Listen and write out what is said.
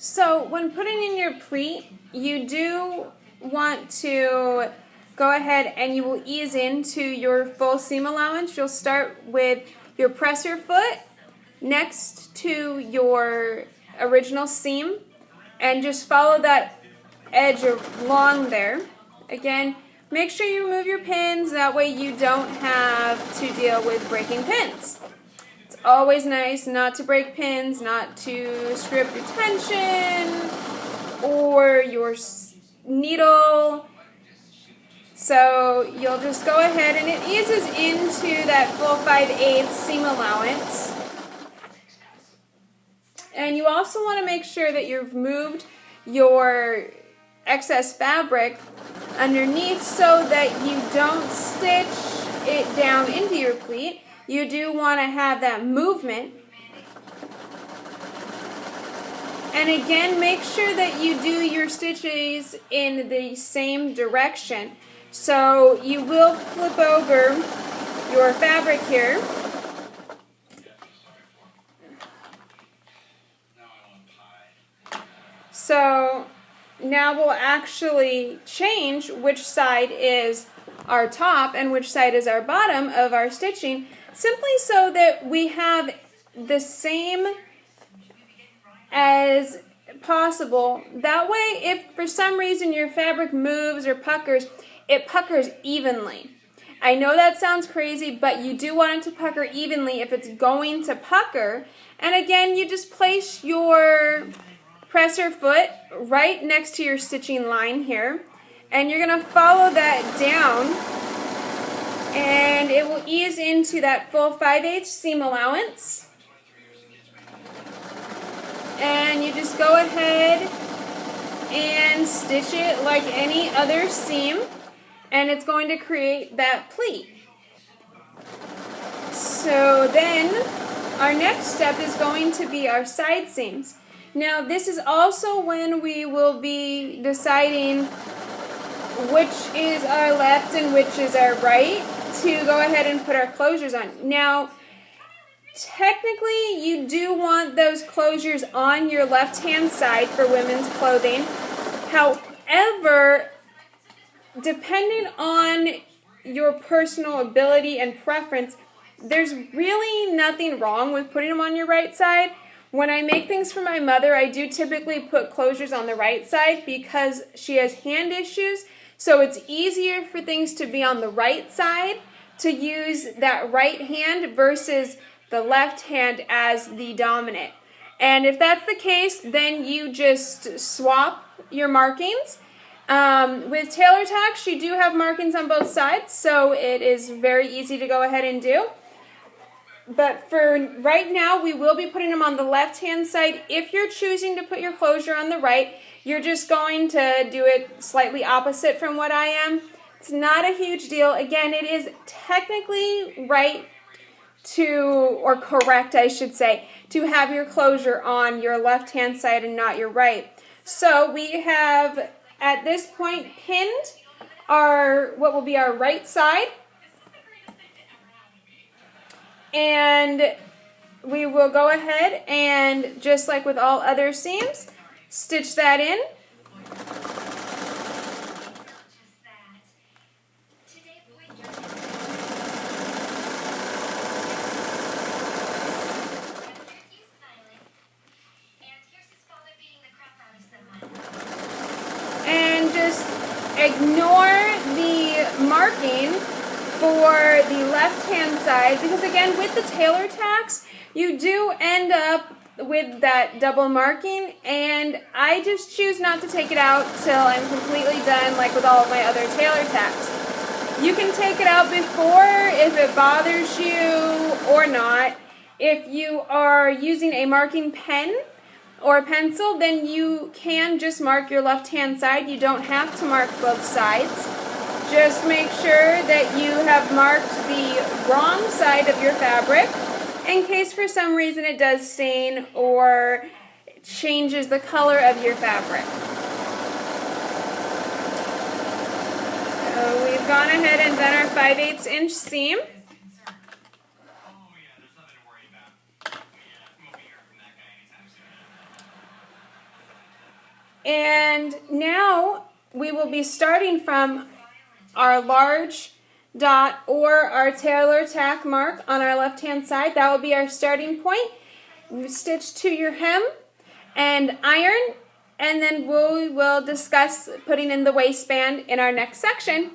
So when putting in your pleat, you do want to go ahead and you will ease into your full seam allowance. You'll start with your presser foot next to your original seam and just follow that edge along there. Again, make sure you remove your pins, that way you don't have to deal with breaking pins. It's always nice not to break pins, not to screw up your tension or your needle. So you'll just go ahead and it eases into that full 5/8 seam allowance. And you also want to make sure that you've moved your excess fabric underneath so that you don't stitch it down into your pleat. You do want to have that movement. And again, make sure that you do your stitches in the same direction. So you will flip over your fabric here. So now we'll actually change which side is our top and which side is our bottom of our stitching, simply so that we have the same as possible. That way, if for some reason your fabric moves or puckers, it puckers evenly. I know that sounds crazy, but you do want it to pucker evenly if it's going to pucker. And again, you just place your presser foot right next to your stitching line here, and you're going to follow that down, and it will ease into that full 5/8 seam allowance. And you just go ahead and stitch it like any other seam, and it's going to create that pleat. So then our next step is going to be our side seams. Now this is also when we will be deciding which is our left and which is our right to go ahead and put our closures on. Now technically you do want those closures on your left hand side for women's clothing. However, depending on your personal ability and preference, there's really nothing wrong with putting them on your right side. When I make things for my mother, I do typically put closures on the right side because she has hand issues, so it's easier for things to be on the right side, to use that right hand versus the left hand as the dominant. And if that's the case, then you just swap your markings. With Tailor Tacks, you do have markings on both sides, so it is very easy to go ahead and do. But for right now, we will be putting them on the left-hand side. If you're choosing to put your closure on the right, you're just going to do it slightly opposite from what I am. It's not a huge deal. Again, it is technically right or correct, I should say, to have your closure on your left-hand side and not your right. So we have, at this point, pinned what will be our right side. And we will go ahead and, just like with all other seams, stitch that in. And just ignore the marking for the left-hand side, because again, with the Tailor Tacks, you do end up with that double marking, and I just choose not to take it out till I'm completely done, like with all of my other Tailor Tacks. You can take it out before if it bothers you or not. If you are using a marking pen or a pencil, then you can just mark your left-hand side. You don't have to mark both sides. Just make sure that you have marked the wrong side of your fabric in case for some reason it does stain or changes the color of your fabric. So we've gone ahead and done our 5/8 inch seam. And now we will be starting from our large dot or our tailor tack mark on our left hand side. That will be our starting point. Stitch to your hem and iron, and then we will discuss putting in the waistband in our next section.